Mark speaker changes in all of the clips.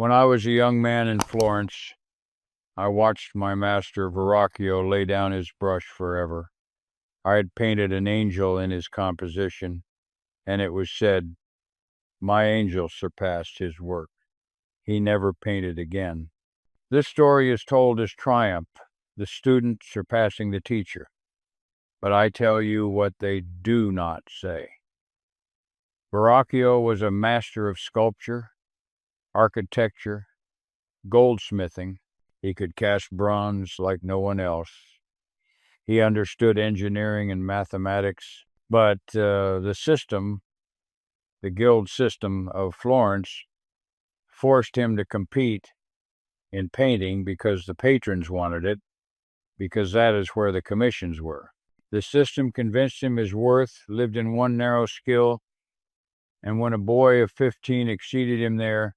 Speaker 1: When I was a young man in Florence, I watched my master Verrocchio lay down his brush forever. I had painted an angel in his composition, and it was said, "My angel surpassed his work." He never painted again. This story is told as triumph, the student surpassing the teacher. But I tell you what they do not say. Verrocchio was a master of sculpture, architecture, goldsmithing. He could cast bronze like no one else. He understood engineering and mathematics, but the guild system of Florence, forced him to compete in painting because the patrons wanted it, because that is where the commissions were. The system convinced him his worth lived in one narrow skill, and when a boy of 15 exceeded him there,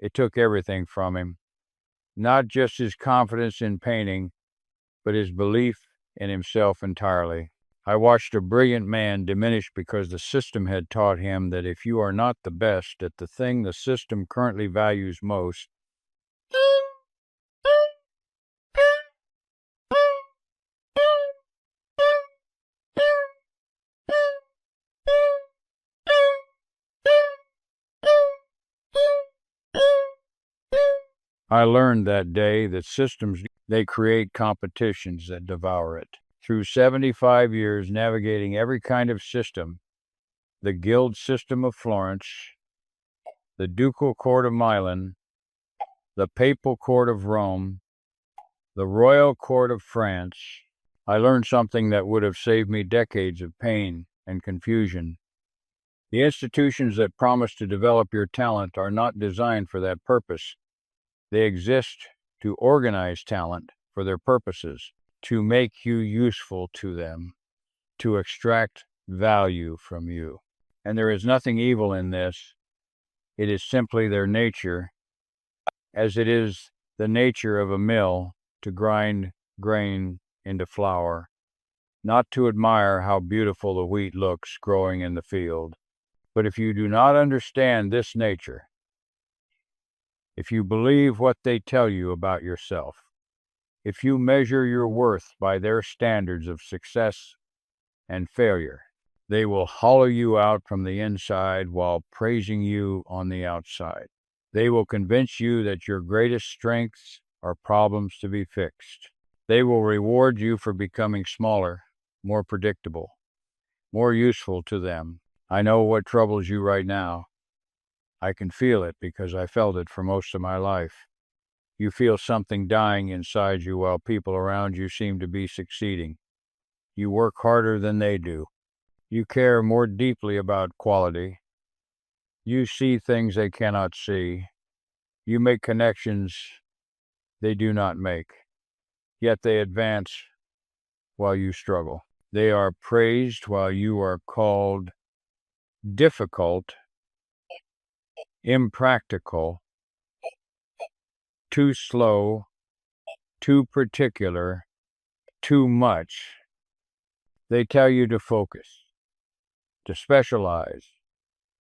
Speaker 1: it took everything from him. Not just his confidence in painting, but his belief in himself entirely. I watched a brilliant man diminish because the system had taught him that if you are not the best at the thing the system currently values most, I learned that day that systems, they create competitions that devour it. Through 75 years navigating every kind of system, the guild system of Florence, the ducal court of Milan, the papal court of Rome, the royal court of France, I learned something that would have saved me decades of pain and confusion. The institutions that promise to develop your talent are not designed for that purpose. They exist to organize talent for their purposes, to make you useful to them, to extract value from you. And there is nothing evil in this. It is simply their nature, as it is the nature of a mill to grind grain into flour, not to admire how beautiful the wheat looks growing in the field. But if you do not understand this nature, if you believe what they tell you about yourself, if you measure your worth by their standards of success and failure, they will hollow you out from the inside while praising you on the outside. They will convince you that your greatest strengths are problems to be fixed. They will reward you for becoming smaller, more predictable, more useful to them. I know what troubles you right now. I can feel it because I felt it for most of my life. You feel something dying inside you while people around you seem to be succeeding. You work harder than they do. You care more deeply about quality. You see things they cannot see. You make connections they do not make. Yet they advance while you struggle. They are praised while you are called difficult, impractical, too slow, too particular, too much. They tell you to focus, to specialize,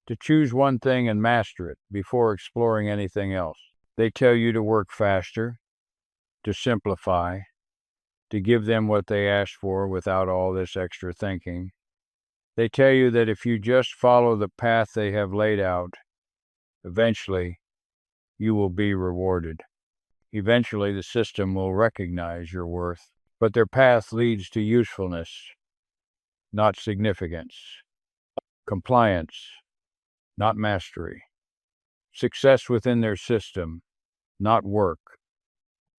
Speaker 1: to choose one thing and master it before exploring anything else. They tell you to work faster, to simplify, to give them what they ask for without all this extra thinking. They tell you that if you just follow the path they have laid out, eventually you will be rewarded. Eventually the system will recognize your worth. But their path leads to usefulness, not significance. Compliance, not mastery. Success within their system, not work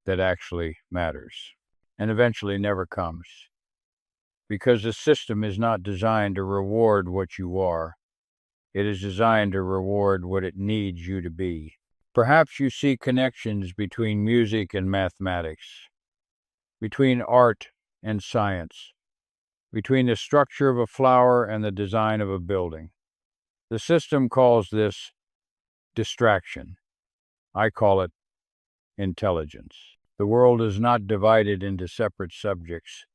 Speaker 1: that actually matters, and eventually never comes. Because the system is not designed to reward what you are. It is designed to reward what it needs you to be. Perhaps you see connections between music and mathematics, between art and science, between the structure of a flower and the design of a building. The system calls this distraction. I call it intelligence. The world is not divided into separate subjects.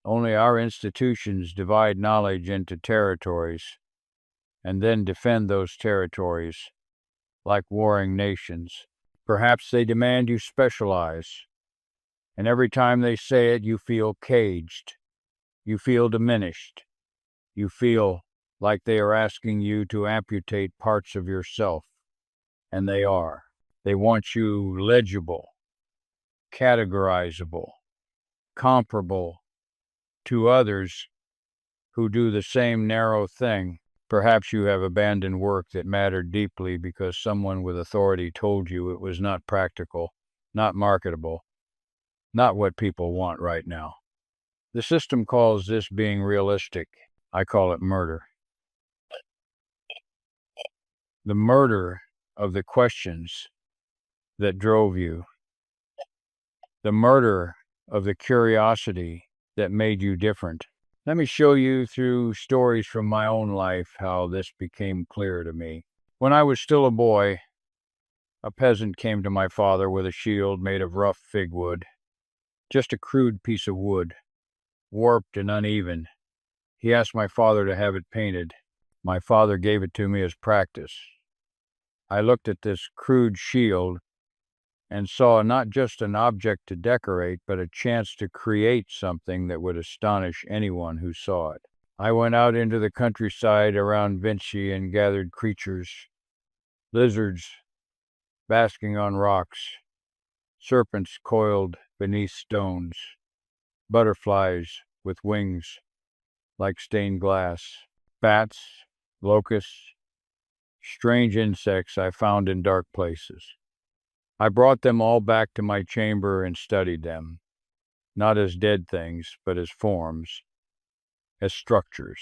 Speaker 1: Only our institutions divide knowledge into territories and then defend those territories like warring nations. Perhaps they demand you specialize, and every time they say it, you feel caged. You feel diminished. You feel like they are asking you to amputate parts of yourself, and they are. They want you legible, categorizable, comparable to others who do the same narrow thing. Perhaps you have abandoned work that mattered deeply because someone with authority told you it was not practical, not marketable, not what people want right now. The system calls this being realistic. I call it murder. The murder of the questions that drove you. The murder of the curiosity that made you different. Let me show you through stories from my own life how this became clear to me. When I was still a boy, a peasant came to my father with a shield made of rough fig wood, just a crude piece of wood, warped and uneven. He asked my father to have it painted. My father gave it to me as practice. I looked at this crude shield and saw not just an object to decorate, but a chance to create something that would astonish anyone who saw it. I went out into the countryside around Vinci and gathered creatures, lizards basking on rocks, serpents coiled beneath stones, butterflies with wings like stained glass, bats, locusts, strange insects I found in dark places. I brought them all back to my chamber and studied them, not as dead things, but as forms, as structures.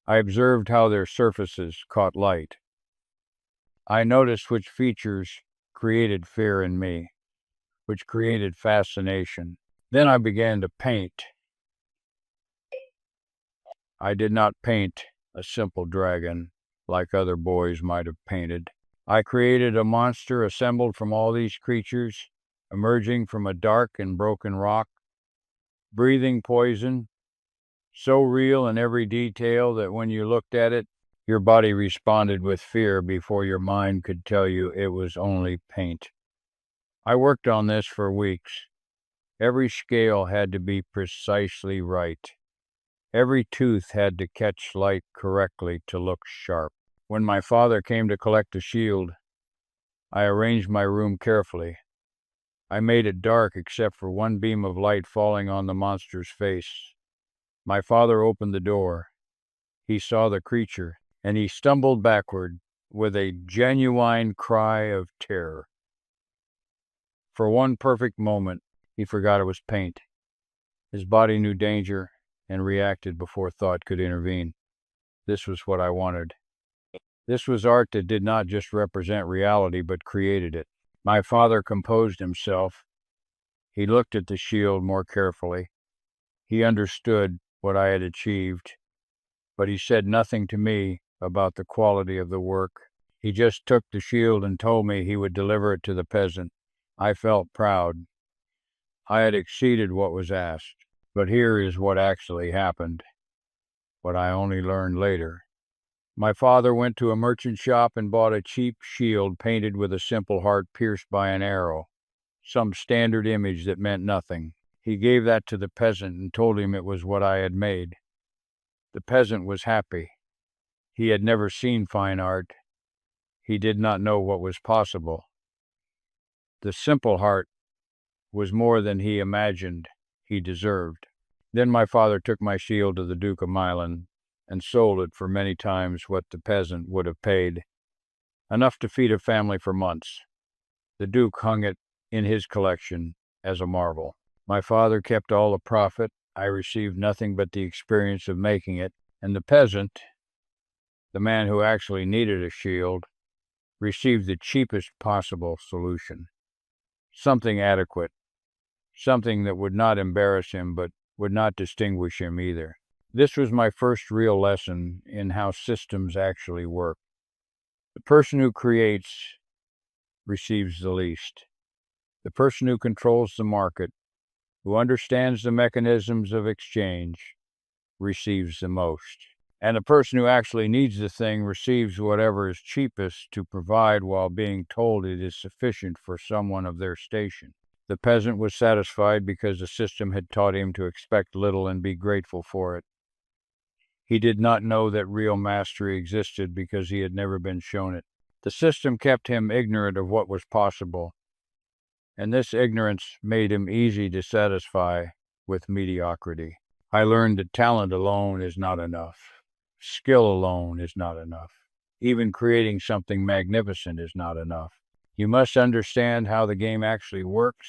Speaker 1: I observed how their surfaces caught light. I noticed which features created fear in me, which created fascination. Then I began to paint. I did not paint a simple dragon like other boys might have painted. I created a monster assembled from all these creatures, emerging from a dark and broken rock, breathing poison, so real in every detail that when you looked at it, your body responded with fear before your mind could tell you it was only paint. I worked on this for weeks. Every scale had to be precisely right. Every tooth had to catch light correctly to look sharp. When my father came to collect the shield, I arranged my room carefully. I made it dark except for one beam of light falling on the monster's face. My father opened the door. He saw the creature, and he stumbled backward with a genuine cry of terror. For one perfect moment, he forgot it was paint. His body knew danger and reacted before thought could intervene. This was what I wanted. This was art that did not just represent reality, but created it. My father composed himself. He looked at the shield more carefully. He understood what I had achieved, but he said nothing to me about the quality of the work. He just took the shield and told me he would deliver it to the peasant. I felt proud. I had exceeded what was asked. But here is what actually happened, what I only learned later. My father went to a merchant shop and bought a cheap shield painted with a simple heart pierced by an arrow, some standard image that meant nothing. He gave that to the peasant and told him it was what I had made. The peasant was happy. He had never seen fine art. He did not know what was possible. The simple heart was more than he imagined he deserved. Then my father took my shield to the Duke of Milan and sold it for many times what the peasant would have paid, enough to feed a family for months. The Duke hung it in his collection as a marvel. My father kept all the profit. I received nothing but the experience of making it, and the peasant, the man who actually needed a shield, received the cheapest possible solution. Something adequate, something that would not embarrass him but would not distinguish him either. This was my first real lesson in how systems actually work. The person who creates receives the least. The person who controls the market, who understands the mechanisms of exchange, receives the most. And the person who actually needs the thing receives whatever is cheapest to provide while being told it is sufficient for someone of their station. The peasant was satisfied because the system had taught him to expect little and be grateful for it. He did not know that real mastery existed because he had never been shown it. The system kept him ignorant of what was possible, and this ignorance made him easy to satisfy with mediocrity. I learned that talent alone is not enough. Skill alone is not enough. Even creating something magnificent is not enough. You must understand how the game actually works,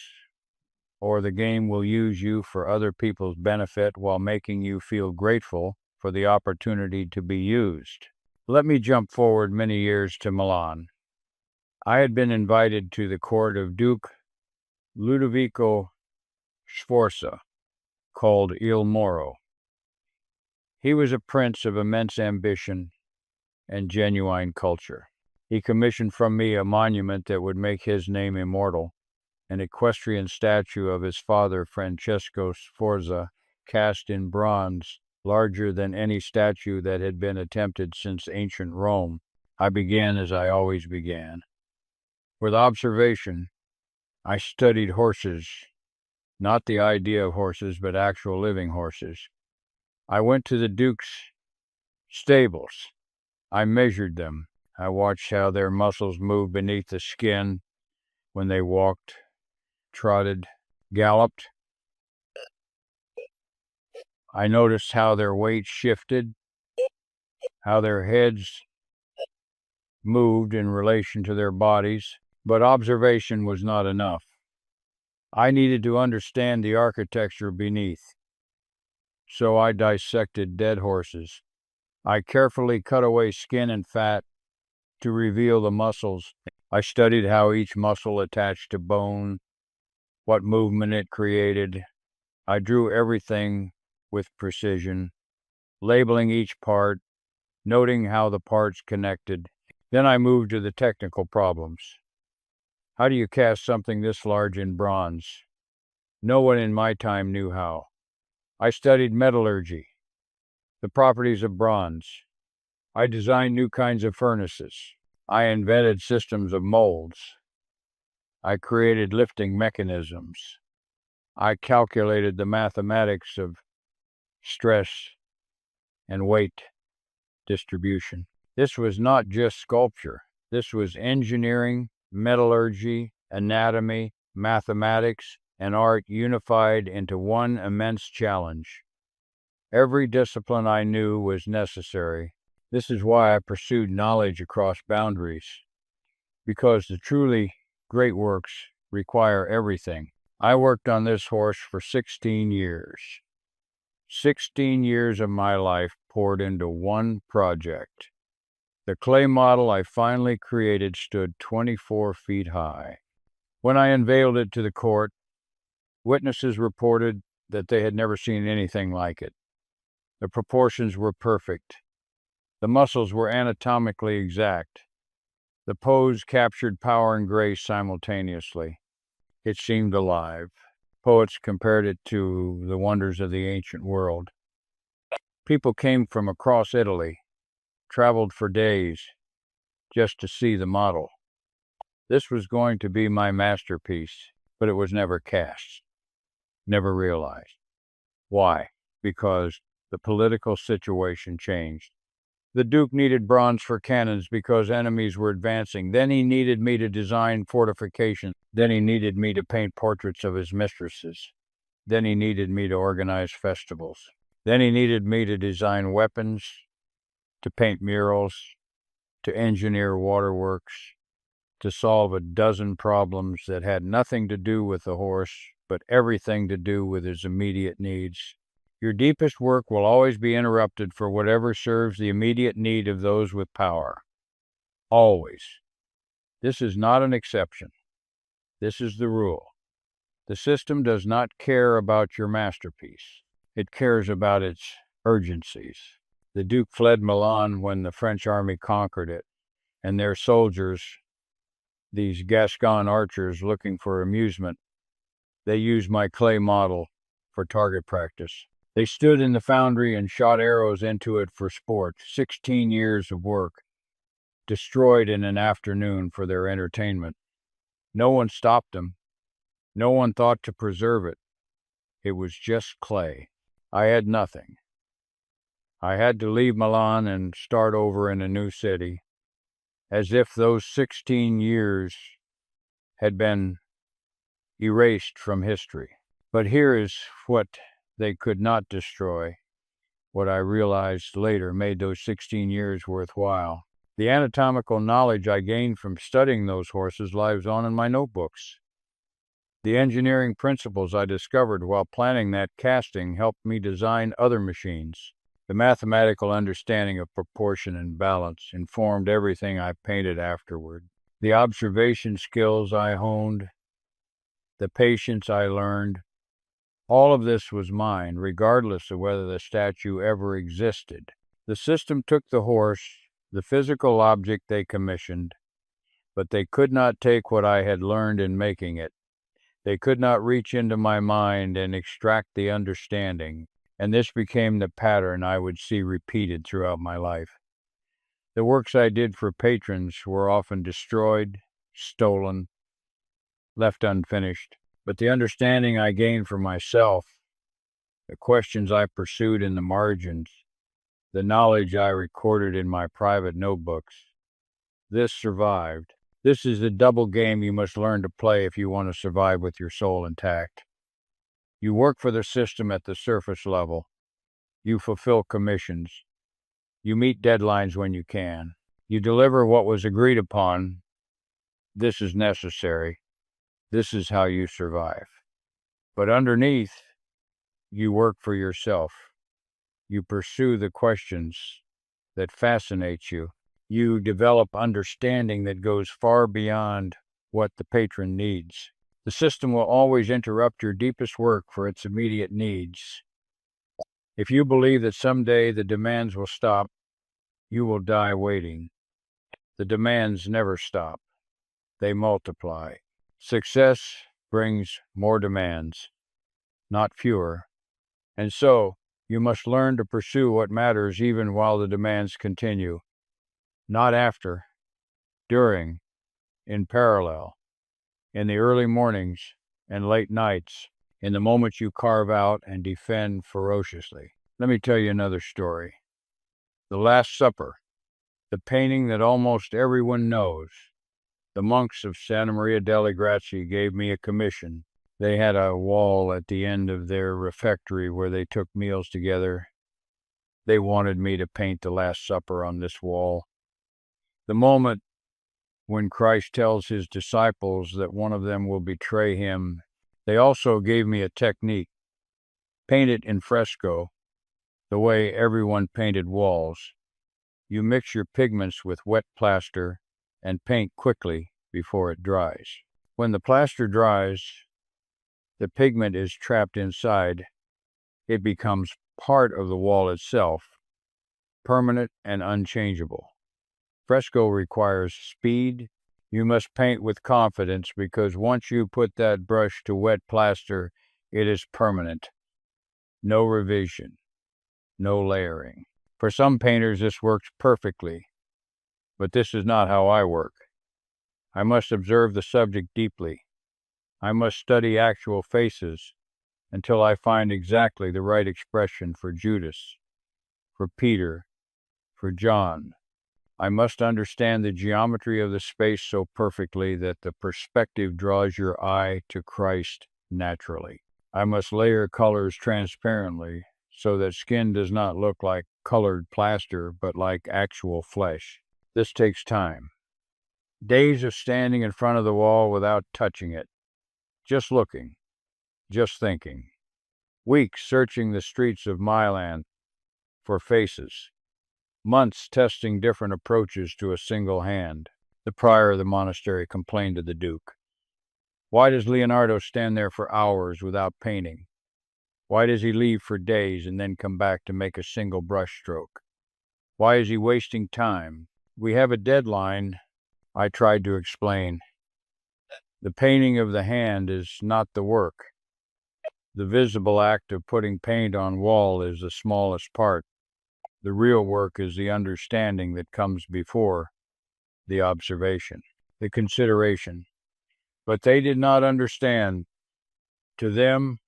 Speaker 1: or the game will use you for other people's benefit while making you feel grateful for the opportunity to be used. Let me jump forward many years to Milan. I had been invited to the court of Duke Ludovico Sforza, called Il Moro. He was a prince of immense ambition and genuine culture. He commissioned from me a monument that would make his name immortal, an equestrian statue of his father, Francesco Sforza, cast in bronze, larger than any statue that had been attempted since ancient Rome. I began as I always began. With observation, I studied horses, not the idea of horses, but actual living horses. I went to the Duke's stables. I measured them. I watched how their muscles moved beneath the skin when they walked, trotted, galloped. I noticed how their weight shifted, how their heads moved in relation to their bodies, but observation was not enough. I needed to understand the architecture beneath. So I dissected dead horses. I carefully cut away skin and fat to reveal the muscles. I studied how each muscle attached to bone, what movement it created. I drew everything with precision, labeling each part, noting how the parts connected. Then I moved to the technical problems. How do you cast something this large in bronze? No one in my time knew how. I studied metallurgy, the properties of bronze. I designed new kinds of furnaces. I invented systems of molds. I created lifting mechanisms. I calculated the mathematics of stress and weight distribution. This was not just sculpture. This was engineering, metallurgy, anatomy, mathematics, and art unified into one immense challenge. Every discipline I knew was necessary. This is why I pursued knowledge across boundaries, because the truly great works require everything. I worked on this horse for 16 years. 16 years of my life poured into one project. The clay model I finally created stood 24 feet high. When I unveiled it to the court, witnesses reported that they had never seen anything like it. The proportions were perfect. The muscles were anatomically exact. The pose captured power and grace simultaneously. It seemed alive. Poets compared it to the wonders of the ancient world. People came from across Italy, traveled for days, just to see the model. This was going to be my masterpiece, but it was never cast, never realized. Why? Because the political situation changed. The Duke needed bronze for cannons because enemies were advancing. Then he needed me to design fortifications. Then he needed me to paint portraits of his mistresses. Then he needed me to organize festivals. Then he needed me to design weapons, to paint murals, to engineer waterworks, to solve a dozen problems that had nothing to do with the horse, but everything to do with his immediate needs. Your deepest work will always be interrupted for whatever serves the immediate need of those with power. Always. This is not an exception. This is the rule. The system does not care about your masterpiece. It cares about its urgencies. The Duke fled Milan when the French army conquered it, and their soldiers, these Gascon archers looking for amusement, they used my clay model for target practice. They stood in the foundry and shot arrows into it for sport. 16 years of work, destroyed in an afternoon for their entertainment. No one stopped them. No one thought to preserve it. It was just clay. I had nothing. I had to leave Milan and start over in a new city, as if those 16 years had been erased from history. But here is what they could not destroy, what I realized later made those 16 years worthwhile. The anatomical knowledge I gained from studying those horses lives on in my notebooks. The engineering principles I discovered while planning that casting helped me design other machines. The mathematical understanding of proportion and balance informed everything I painted afterward. The observation skills I honed, the patience I learned, all of this was mine, regardless of whether the statue ever existed. The system took the horse, the physical object they commissioned, but they could not take what I had learned in making it. They could not reach into my mind and extract the understanding, and this became the pattern I would see repeated throughout my life. The works I did for patrons were often destroyed, stolen, left unfinished, but the understanding I gained for myself, the questions I pursued in the margins, the knowledge I recorded in my private notebooks, this survived. This is the double game you must learn to play if you want to survive with your soul intact. You work for the system at the surface level. You fulfill commissions. You meet deadlines when you can. You deliver what was agreed upon. This is necessary. This is how you survive. But underneath, you work for yourself. You pursue the questions that fascinate you. You develop understanding that goes far beyond what the patron needs. The system will always interrupt your deepest work for its immediate needs. If you believe that someday the demands will stop, you will die waiting. The demands never stop. They multiply. Success brings more demands, not fewer. And so, you must learn to pursue what matters even while the demands continue. Not after, during, in parallel, in the early mornings and late nights, in the moments you carve out and defend ferociously. Let me tell you another story. The Last Supper, the painting that almost everyone knows. The monks of Santa Maria delle Grazie gave me a commission. They had a wall at the end of their refectory where they took meals together. They wanted me to paint the Last Supper on this wall. The moment when Christ tells his disciples that one of them will betray him, they also gave me a technique. Paint it in fresco, the way everyone painted walls. You mix your pigments with wet plaster and paint quickly before it dries. When the plaster dries, the pigment is trapped inside. It becomes part of the wall itself, permanent and unchangeable. Fresco requires speed. You must paint with confidence because once you put that brush to wet plaster, it is permanent. No revision, no layering. For some painters, this works perfectly, but this is not how I work. I must observe the subject deeply. I must study actual faces until I find exactly the right expression for Judas, for Peter, for John. I must understand the geometry of the space so perfectly that the perspective draws your eye to Christ naturally. I must layer colors transparently so that skin does not look like colored plaster but like actual flesh. This takes time. Days of standing in front of the wall without touching it, just looking, just thinking. Weeks searching the streets of Milan for faces. Months testing different approaches to a single hand. The prior of the monastery complained to the duke. Why does Leonardo stand there for hours without painting? Why does he leave for days and then come back to make a single brush stroke? Why is he wasting time? We have a deadline, I tried to explain. The painting of the hand is not the work. The visible act of putting paint on wall is the smallest part. The real work is the understanding that comes before the observation, the consideration. But they did not understand. To them,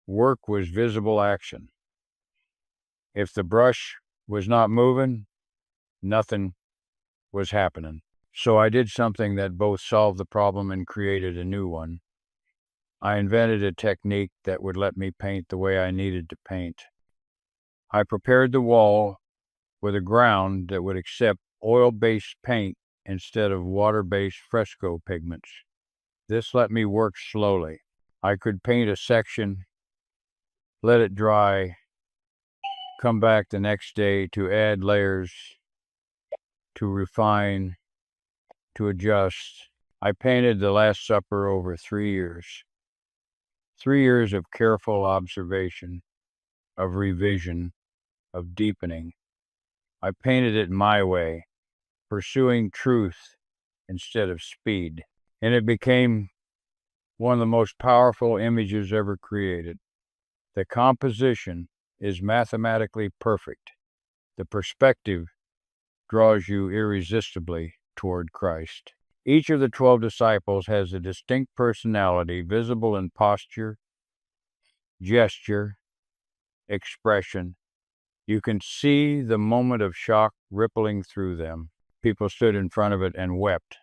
Speaker 1: work was visible action. If the brush was not moving, nothing was happening. So I did something that both solved the problem and created a new one. I invented a technique that would let me paint the way I needed to paint. I prepared the wall with a ground that would accept oil-based paint instead of water-based fresco pigments. This let me work slowly. I could paint a section, let it dry, come back the next day to add layers, to refine, to adjust. I painted the Last Supper over 3 years. 3 years of careful observation, of revision, of deepening. I painted it my way, pursuing truth instead of speed. And it became one of the most powerful images ever created. The composition is mathematically perfect. The perspective draws you irresistibly toward Christ. Each of the 12 disciples has a distinct personality visible in posture, gesture, expression. You can see the moment of shock rippling through them. People stood in front of it and wept.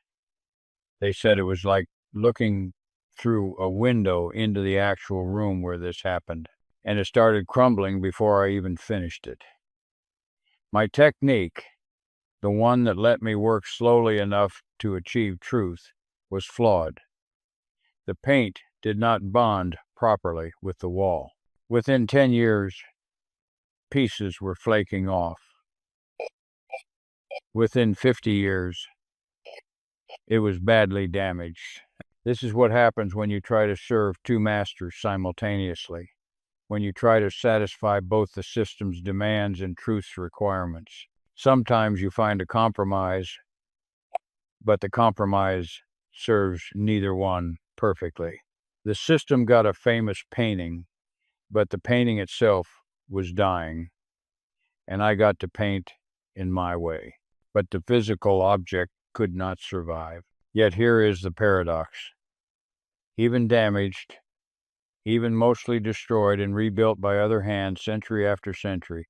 Speaker 1: They said it was like looking through a window into the actual room where this happened, and it started crumbling before I even finished it. My technique, the one that let me work slowly enough to achieve truth, was flawed. The paint did not bond properly with the wall. Within 10 years, pieces were flaking off. Within 50 years, it was badly damaged. This is what happens when you try to serve two masters simultaneously, when you try to satisfy both the system's demands and truth's requirements. Sometimes you find a compromise, but the compromise serves neither one perfectly. The system got a famous painting, but the painting itself was dying, and I got to paint in my way. But the physical object could not survive. Yet here is the paradox. Even damaged, even mostly destroyed and rebuilt by other hands century after century,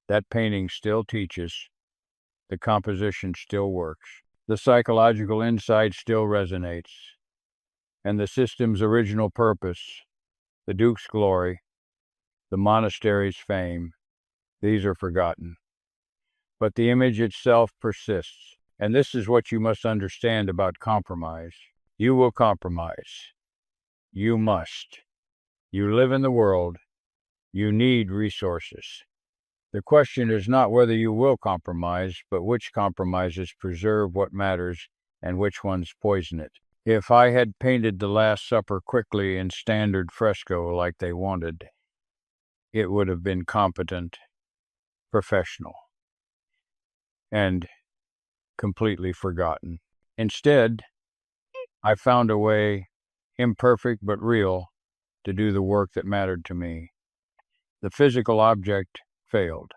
Speaker 1: that painting still teaches, the composition still works, the psychological insight still resonates, and the system's original purpose, the Duke's glory, the monastery's fame, these are forgotten. But the image itself persists. And this is what you must understand about compromise. You will compromise. You must. You live in the world. You need resources. The question is not whether you will compromise, but which compromises preserve what matters and which ones poison it. If I had painted the Last Supper quickly in standard fresco like they wanted, it would have been competent, professional, and completely forgotten. Instead, I found a way, imperfect but real, to do the work that mattered to me. The physical object failed,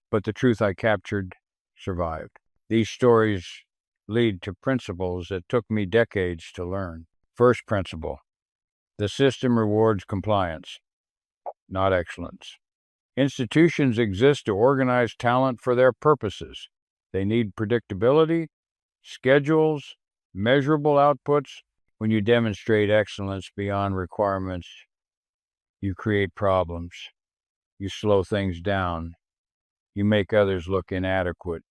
Speaker 1: but the truth I captured survived. These stories lead to principles that took me decades to learn. First principle: the system rewards compliance, not excellence. Institutions exist to organize talent for their purposes. They need predictability, schedules, measurable outputs. When you demonstrate excellence beyond requirements, you create problems. You slow things down. You make others look inadequate.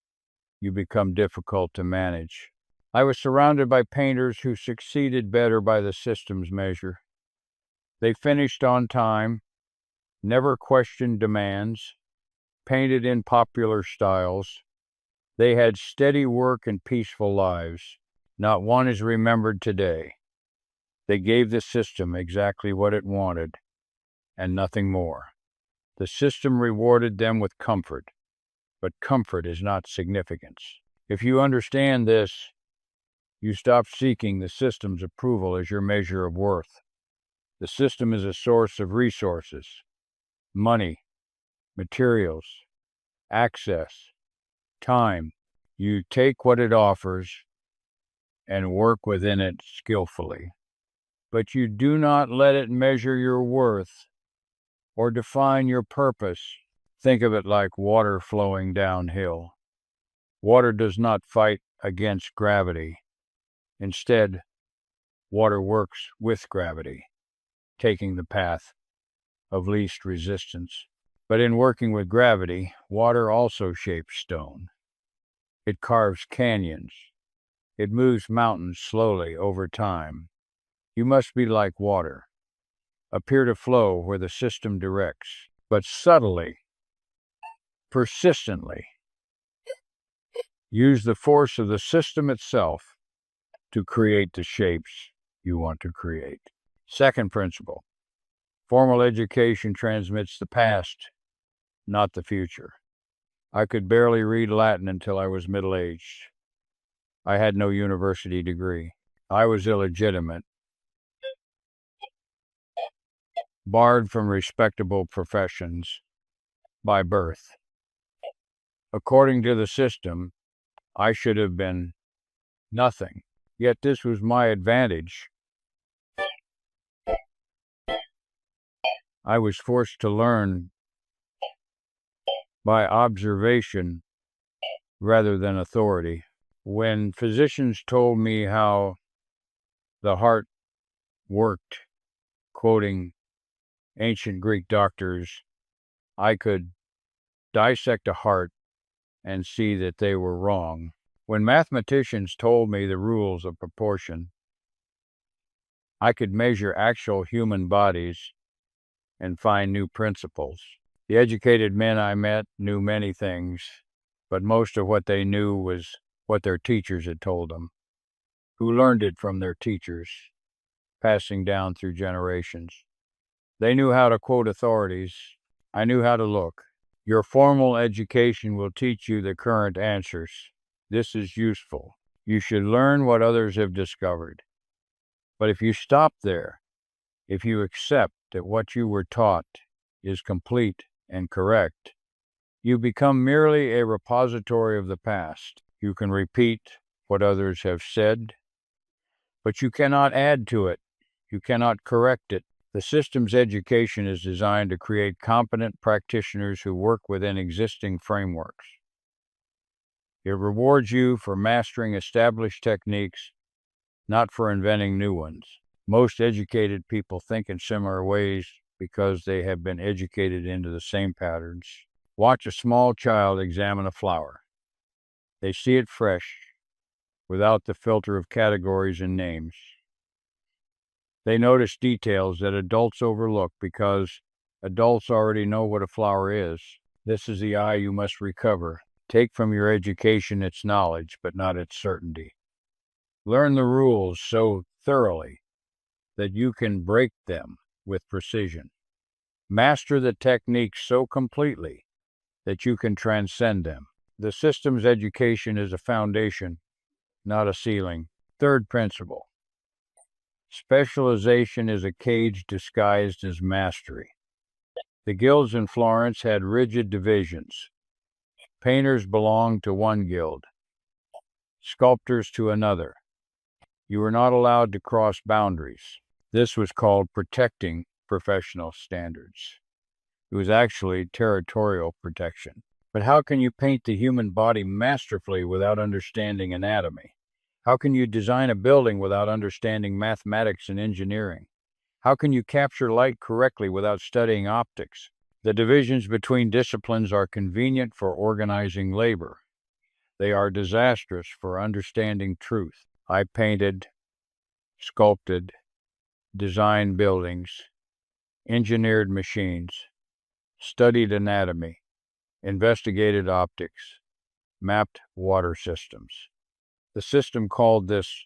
Speaker 1: You become difficult to manage. I was surrounded by painters who succeeded better by the system's measure. They finished on time, never questioned demands, painted in popular styles. They had steady work and peaceful lives. Not one is remembered today. They gave the system exactly what it wanted, and nothing more. The system rewarded them with comfort, but comfort is not significance. If you understand this, you stop seeking the system's approval as your measure of worth. The system is a source of resources, money, materials, access, time. You take what it offers and work within it skillfully. But you do not let it measure your worth or define your purpose. Think of it like water flowing downhill. Water does not fight against gravity. Instead, water works with gravity, taking the path of least resistance. But in working with gravity, water also shapes stone. It carves canyons. It moves mountains slowly over time. You must be like water, appear to flow where the system directs, but subtly, persistently. Use the force of the system itself to create the shapes you want to create. Second principle, formal education transmits the past, not the future. I could barely read Latin until I was middle-aged. I had no university degree. I was illegitimate, barred from respectable professions by birth. According to the system, I should have been nothing. Yet this was my advantage. I was forced to learn by observation rather than authority. When physicians told me how the heart worked, quoting ancient Greek doctors, I could dissect a heart and see that they were wrong. When mathematicians told me the rules of proportion, I could measure actual human bodies and find new principles. The educated men I met knew many things, but most of what they knew was what their teachers had told them, who learned it from their teachers, passing down through generations. They knew how to quote authorities. I knew how to look. Your formal education will teach you the current answers. This is useful. You should learn what others have discovered. But if you stop there, if you accept that what you were taught is complete and correct, you become merely a repository of the past. You can repeat what others have said, but you cannot add to it. You cannot correct it. The system's education is designed to create competent practitioners who work within existing frameworks. It rewards you for mastering established techniques, not for inventing new ones. Most educated people think in similar ways because they have been educated into the same patterns. Watch a small child examine a flower. They see it fresh, without the filter of categories and names. They notice details that adults overlook because adults already know what a flower is. This is the eye you must recover. Take from your education its knowledge, but not its certainty. Learn the rules so thoroughly that you can break them with precision. Master the techniques so completely that you can transcend them. The system's education is a foundation, not a ceiling. Third principle. Specialization is a cage disguised as mastery. The guilds in Florence had rigid divisions. Painters belonged to one guild, sculptors to another. You were not allowed to cross boundaries. This was called protecting professional standards. It was actually territorial protection. But how can you paint the human body masterfully without understanding anatomy? How can you design a building without understanding mathematics and engineering? How can you capture light correctly without studying optics? The divisions between disciplines are convenient for organizing labor. They are disastrous for understanding truth. I painted, sculpted, designed buildings, engineered machines, studied anatomy, investigated optics, mapped water systems. The system called this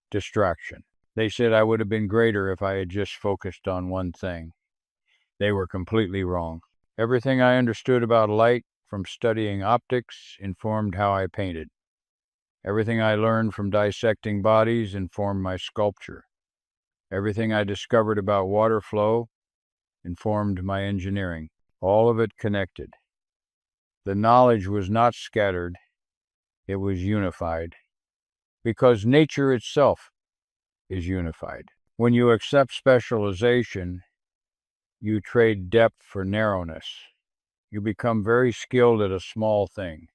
Speaker 1: distraction. They said I would have been greater if I had just focused on one thing. They were completely wrong. Everything I understood about light from studying optics informed how I painted. Everything I learned from dissecting bodies informed my sculpture. Everything I discovered about water flow informed my engineering, all of it connected. The knowledge was not scattered, it was unified, because nature itself is unified. When you accept specialization, you trade depth for narrowness. You become very skilled at a small thing,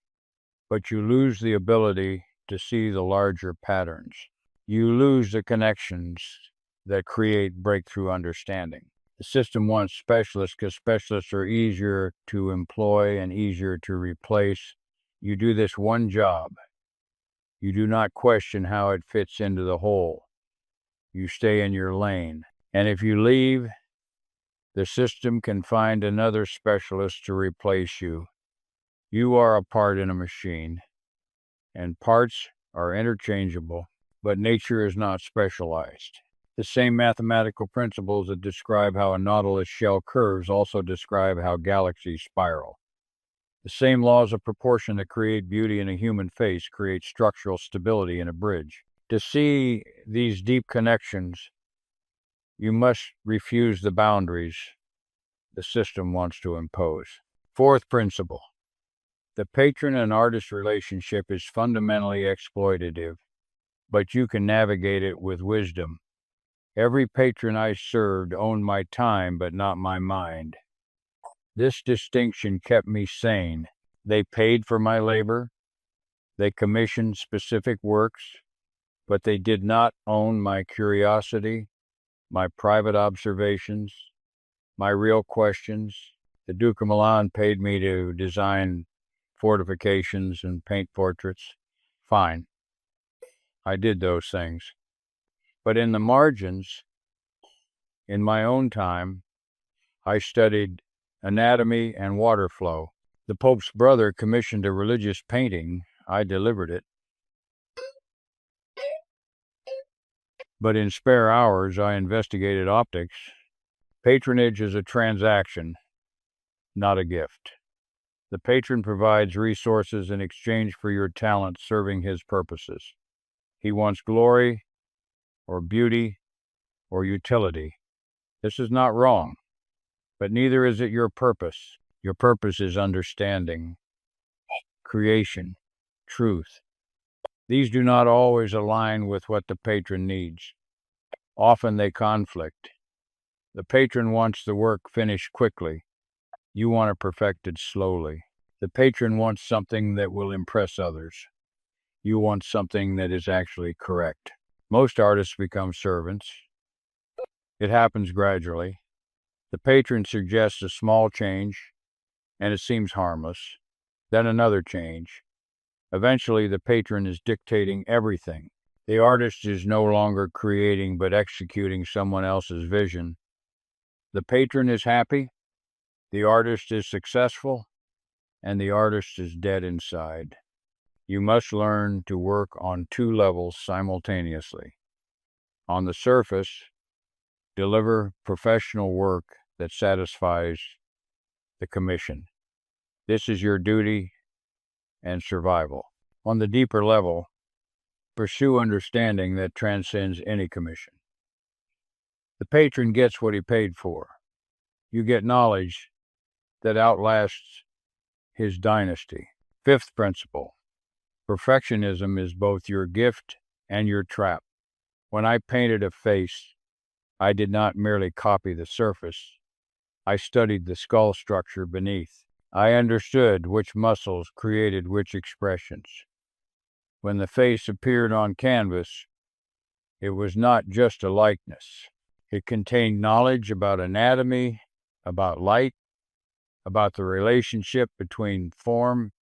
Speaker 1: but you lose the ability to see the larger patterns. You lose the connections that create breakthrough understanding. The system wants specialists because specialists are easier to employ and easier to replace. You do this one job. You do not question how it fits into the whole. You stay in your lane. And if you leave, the system can find another specialist to replace you. You are a part in a machine, and parts are interchangeable, but nature is not specialized. The same mathematical principles that describe how a nautilus shell curves also describe how galaxies spiral. The same laws of proportion that create beauty in a human face create structural stability in a bridge. To see these deep connections, you must refuse the boundaries the system wants to impose. Fourth principle. The patron and artist relationship is fundamentally exploitative, but you can navigate it with wisdom. Every patron I served owned my time, but not my mind. This distinction kept me sane. They paid for my labor, they commissioned specific works, but they did not own my curiosity, my private observations, my real questions. The Duke of Milan paid me to design fortifications and paint portraits. Fine, I did those things. But in the margins, in my own time, I studied anatomy and water flow. The Pope's brother commissioned a religious painting. I delivered it. But in spare hours, I investigated optics. Patronage is a transaction, not a gift. The patron provides resources in exchange for your talent serving his purposes. He wants glory or beauty or utility. This is not wrong, but neither is it your purpose. Your purpose is understanding, creation, truth. These do not always align with what the patron needs. Often they conflict. The patron wants the work finished quickly. You want it perfected slowly. The patron wants something that will impress others. You want something that is actually correct. Most artists become servants. It happens gradually. The patron suggests a small change, and it seems harmless. Then another change. Eventually, the patron is dictating everything. The artist is no longer creating but executing someone else's vision. The patron is happy, the artist is successful, and the artist is dead inside. You must learn to work on two levels simultaneously. On the surface, deliver professional work that satisfies the commission. This is your duty and survival. On the deeper level, pursue understanding that transcends any commission. The patron gets what he paid for. You get knowledge that outlasts his dynasty. Fifth principle. Perfectionism is both your gift and your trap. When I painted a face, I did not merely copy the surface. I studied the skull structure beneath. I understood which muscles created which expressions. When the face appeared on canvas, it was not just a likeness. It contained knowledge about anatomy, about light, about the relationship between form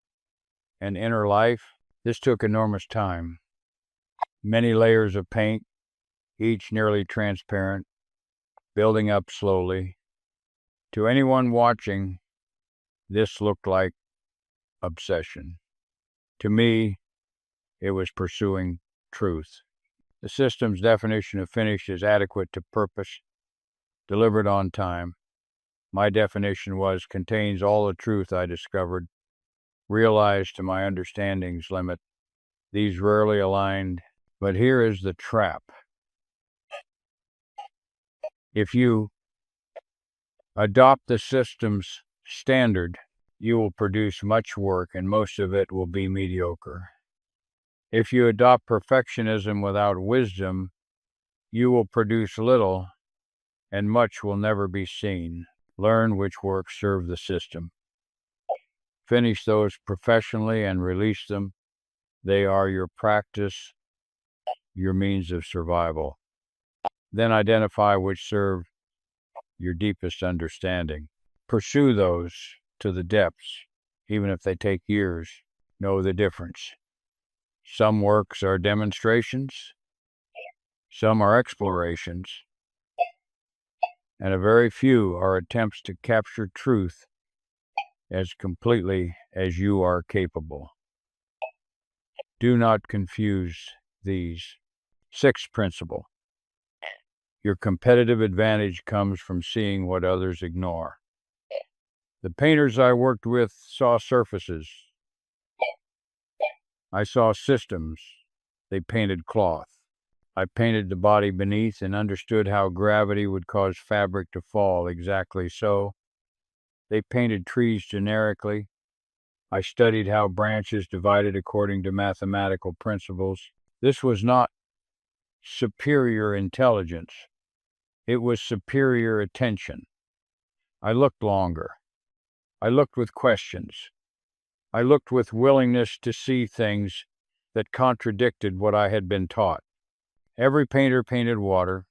Speaker 1: and inner life. This took enormous time. Many layers of paint, each nearly transparent, building up slowly. To anyone watching, this looked like obsession. To me, it was pursuing truth. The system's definition of finished is adequate to purpose, delivered on time. My definition was contains all the truth I discovered, realized to my understanding's limit. These rarely aligned, but here is the trap. If you adopt the system's standard, you will produce much work and most of it will be mediocre. If you adopt perfectionism without wisdom, you will produce little and much will never be seen. Learn which works serve the system. Finish those professionally and release them. They are your practice, your means of survival. Then identify which serve your deepest understanding. Pursue those to the depths, even if they take years. Know the difference. Some works are demonstrations, some are explorations, and a very few are attempts to capture truth as completely as you are capable. Do not confuse these. Sixth principle. Your competitive advantage comes from seeing what others ignore. The painters I worked with saw surfaces. I saw systems. They painted cloth. I painted the body beneath and understood how gravity would cause fabric to fall exactly so. They painted trees generically. I studied how branches divided according to mathematical principles. This was not superior intelligence. It was superior attention. I looked longer. I looked with questions. I looked with willingness to see things that contradicted what I had been taught. Every painter painted water.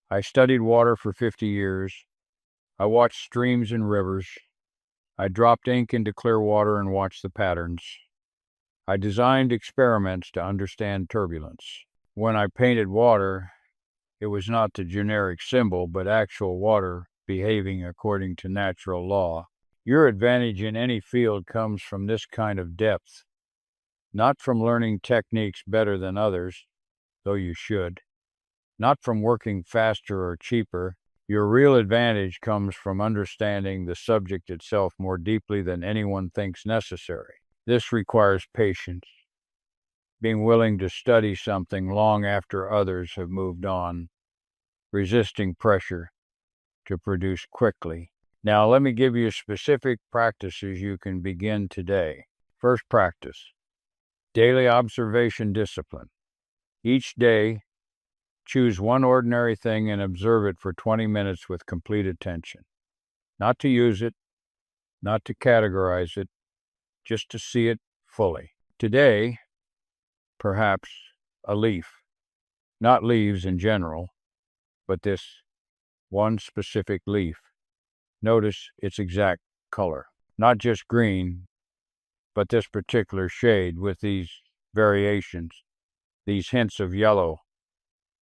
Speaker 1: I studied water for 50 years. I watched streams and rivers. I dropped ink into clear water and watched the patterns. I designed experiments to understand turbulence. When I painted water, it was not the generic symbol, but actual water behaving according to natural law. Your advantage in any field comes from this kind of depth, not from learning techniques better than others, though you should, not from working faster or cheaper. Your real advantage comes from understanding the subject itself more deeply than anyone thinks necessary. This requires patience, being willing to study something long after others have moved on, resisting pressure to produce quickly. Now, let me give you specific practices you can begin today. First practice, daily observation discipline. Each day, choose one ordinary thing and observe it for 20 minutes with complete attention. Not to use it, not to categorize it, just to see it fully. Today, perhaps a leaf. Not leaves in general, but this one specific leaf. Notice its exact color. Not just green, but this particular shade with these variations, these hints of yellow,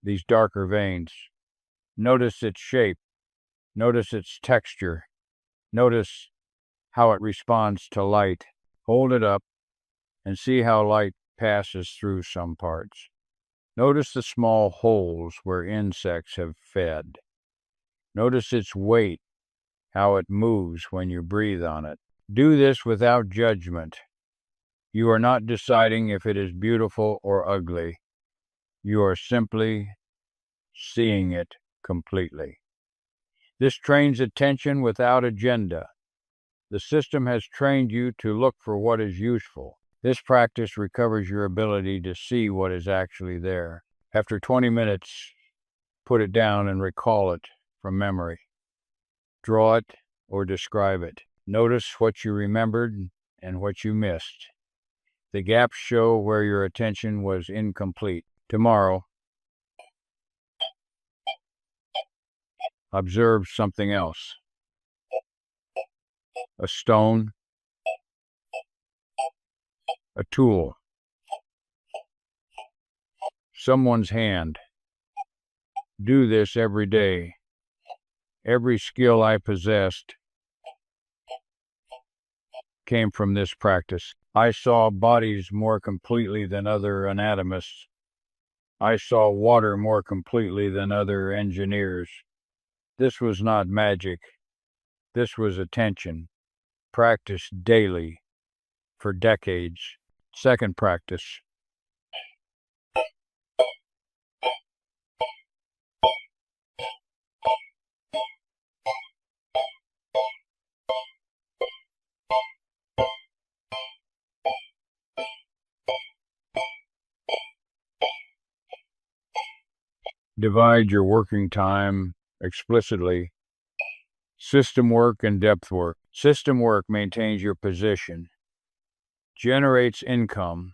Speaker 1: these darker veins. Notice its shape. Notice its texture. Notice how it responds to light. Hold it up and see how light passes through some parts. Notice the small holes where insects have fed. Notice its weight, how it moves when you breathe on it. Do this without judgment. You are not deciding if it is beautiful or ugly. You are simply seeing it completely. This trains attention without agenda. The system has trained you to look for what is useful. This practice recovers your ability to see what is actually there. After 20 minutes, put it down and recall it from memory. Draw it or describe it. Notice what you remembered and what you missed. The gaps show where your attention was incomplete. Tomorrow, observe something else. A stone, a tool, someone's hand. Do this every day. Every skill I possessed came from this practice. I saw bodies more completely than other anatomists. I saw water more completely than other engineers. This was not magic. This was attention, practiced daily for decades. Second practice, Divide your working time explicitly. System work and depth work. System work maintains your position, generates income,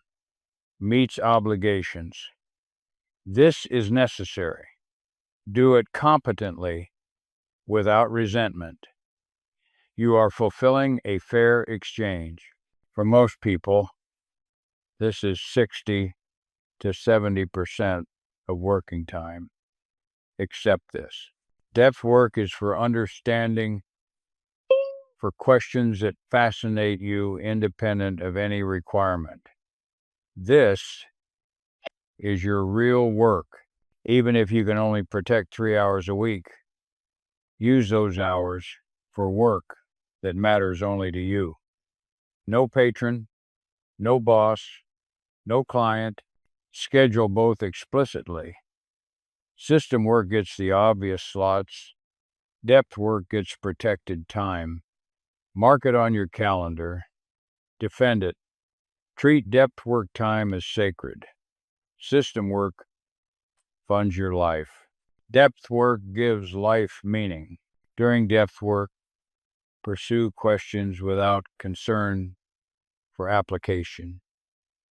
Speaker 1: meets obligations. This is necessary. Do it competently, without resentment. You are fulfilling a fair exchange. For most people, this is 60 to 70% of working time. Accept this. Depth work is for understanding, for questions that fascinate you independent of any requirement. This is your real work. Even if you can only protect 3 hours a week, use those hours for work that matters only to you. No patron, no boss, no client. Schedule both explicitly. System work gets the obvious slots. Depth work gets protected time. Mark it on your calendar. Defend it. Treat depth work time as sacred. System work funds your life. Depth work gives life meaning. During depth work, pursue questions without concern for application.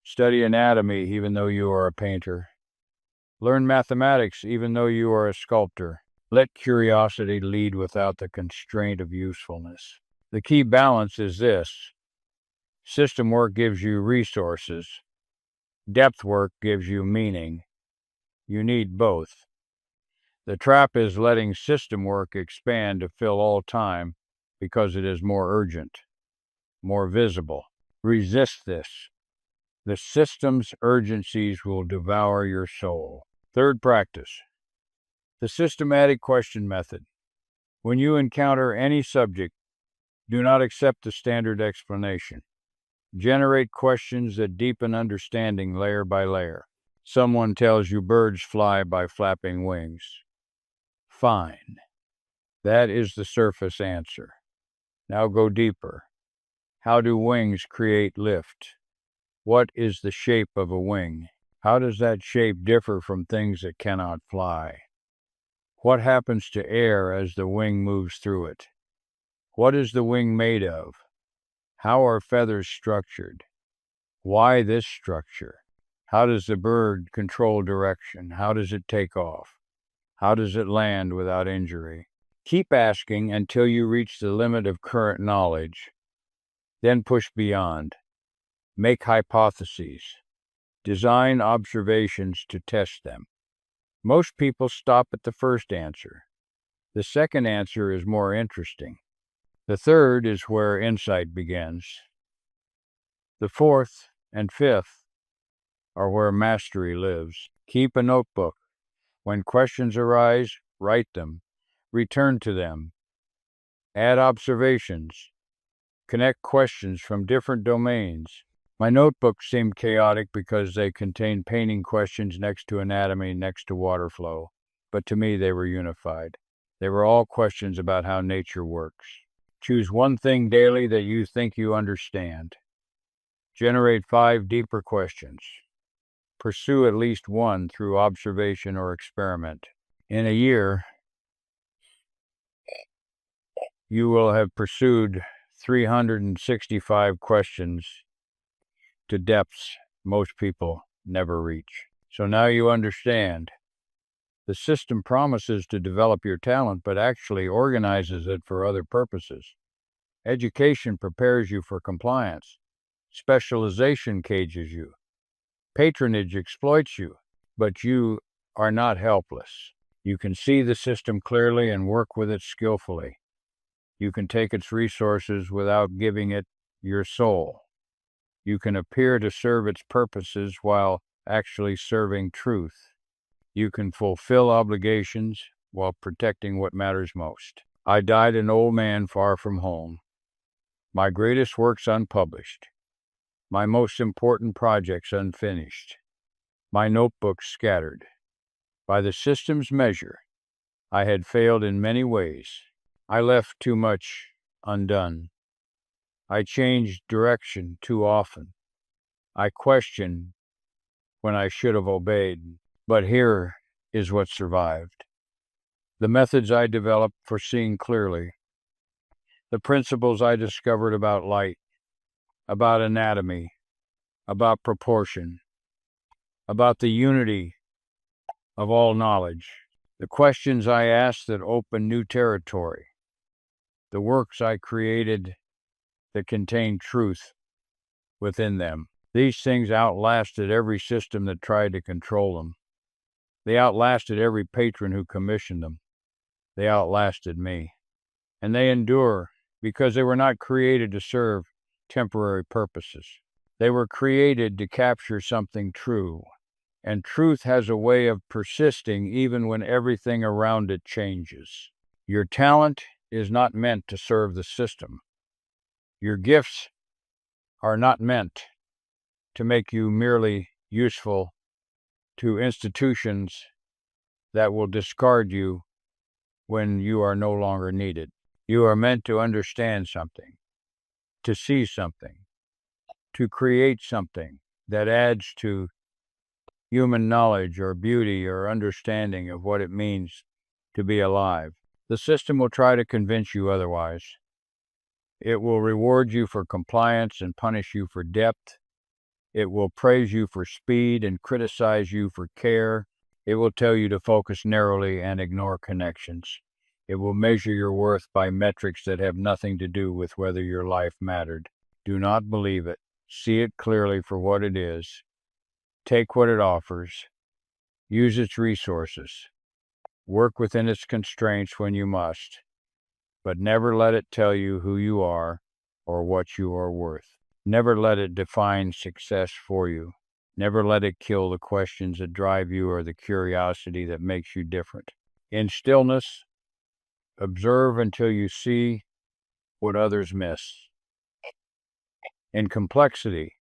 Speaker 1: Study anatomy even though you are a painter. Learn mathematics even though you are a sculptor. Let curiosity lead without the constraint of usefulness. The key balance is this. System work gives you resources. Depth work gives you meaning. You need both. The trap is letting system work expand to fill all time because it is more urgent, more visible. Resist this. The system's urgencies will devour your soul. Third practice. The systematic question method. When you encounter any subject, do not accept the standard explanation. Generate questions that deepen understanding layer by layer. Someone tells you birds fly by flapping wings. Fine. That is the surface answer. Now go deeper. How do wings create lift? What is the shape of a wing? How does that shape differ from things that cannot fly? What happens to air as the wing moves through it? What is the wing made of? How are feathers structured? Why this structure? How does the bird control direction? How does it take off? How does it land without injury? Keep asking until you reach the limit of current knowledge. Then push beyond. Make hypotheses. Design observations to test them. Most people stop at the first answer. The second answer is more interesting. The third is where insight begins. The fourth and fifth are where mastery lives. Keep a notebook. When questions arise, write them. Return to them. Add observations. Connect questions from different domains. My notebooks seemed chaotic because they contained painting questions next to anatomy, next to water flow. But to me, they were unified. They were all questions about how nature works. Choose one thing daily that you think you understand. Generate 5 deeper questions. Pursue at least one through observation or experiment. In a year, you will have pursued 365 questions to depths most people never reach. So now you understand. The system promises to develop your talent, but actually organizes it for other purposes. Education prepares you for compliance. Specialization cages you. Patronage exploits you, but you are not helpless. You can see the system clearly and work with it skillfully. You can take its resources without giving it your soul. You can appear to serve its purposes while actually serving truth. You can fulfill obligations while protecting what matters most. I died an old man far from home. My greatest works unpublished. My most important projects unfinished. My notebooks scattered. By the system's measure, I had failed in many ways. I left too much undone. I changed direction too often. I questioned when I should have obeyed. But here is what survived. The methods I developed for seeing clearly, the principles I discovered about light, about anatomy, about proportion, about the unity of all knowledge, the questions I asked that opened new territory, the works I created that contained truth within them. These things outlasted every system that tried to control them. They outlasted every patron who commissioned them. They outlasted me. And they endure because they were not created to serve temporary purposes. They were created to capture something true. And truth has a way of persisting even when everything around it changes. Your talent is not meant to serve the system. Your gifts are not meant to make you merely useful to institutions that will discard you when you are no longer needed. You are meant to understand something, to see something, to create something that adds to human knowledge or beauty or understanding of what it means to be alive. The system will try to convince you otherwise. It will reward you for compliance and punish you for depth. It will praise you for speed and criticize you for care. It will tell you to focus narrowly and ignore connections. It will measure your worth by metrics that have nothing to do with whether your life mattered. Do not believe it. See it clearly for what it is. Take what it offers. Use its resources. Work within its constraints when you must. But never let it tell you who you are or what you are worth. Never let it define success for you. Never let it kill the questions that drive you or the curiosity that makes you different. In stillness, observe until you see what others miss. In complexity,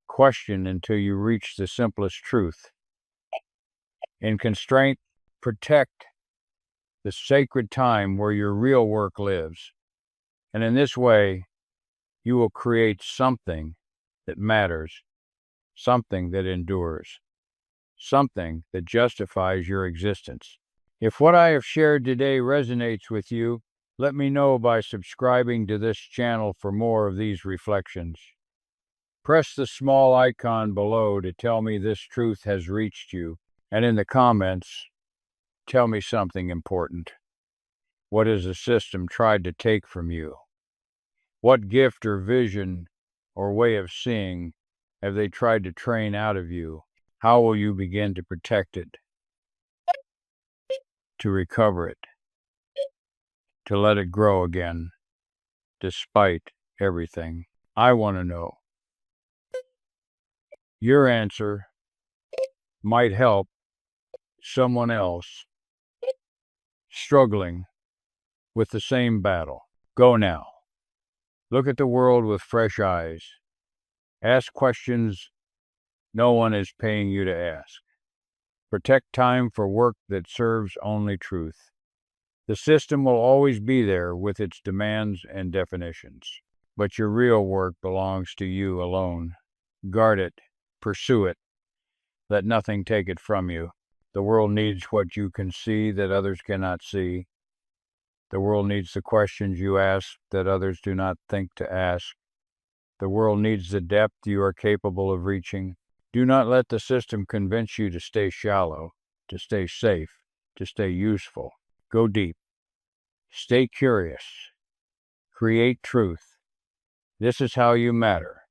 Speaker 1: question until you reach the simplest truth. In constraint, protect the sacred time where your real work lives. And in this way, you will create something that matters, something that endures, something that justifies your existence. If what I have shared today resonates with you, let me know by subscribing to this channel for more of these reflections. Press the small icon below to tell me this truth has reached you, and in the comments, tell me something important. What has the system tried to take from you? What gift or vision or way of seeing have they tried to train out of you? How will you begin to protect it, to recover it, to let it grow again, despite everything? I want to know. Your answer might help someone else struggling with the same battle. Go now. Look at the world with fresh eyes. Ask questions no one is paying you to ask. Protect time for work that serves only truth. The system will always be there with its demands and definitions, but your real work belongs to you alone. Guard it, pursue it, let nothing take it from you. The world needs what you can see that others cannot see. The world needs the questions you ask that others do not think to ask. The world needs the depth you are capable of reaching. Do not let the system convince you to stay shallow, to stay safe, to stay useful. Go deep. Stay curious. Create truth. This is how you matter.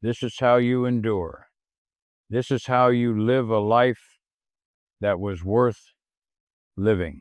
Speaker 1: This is how you endure. This is how you live a life that was worth living.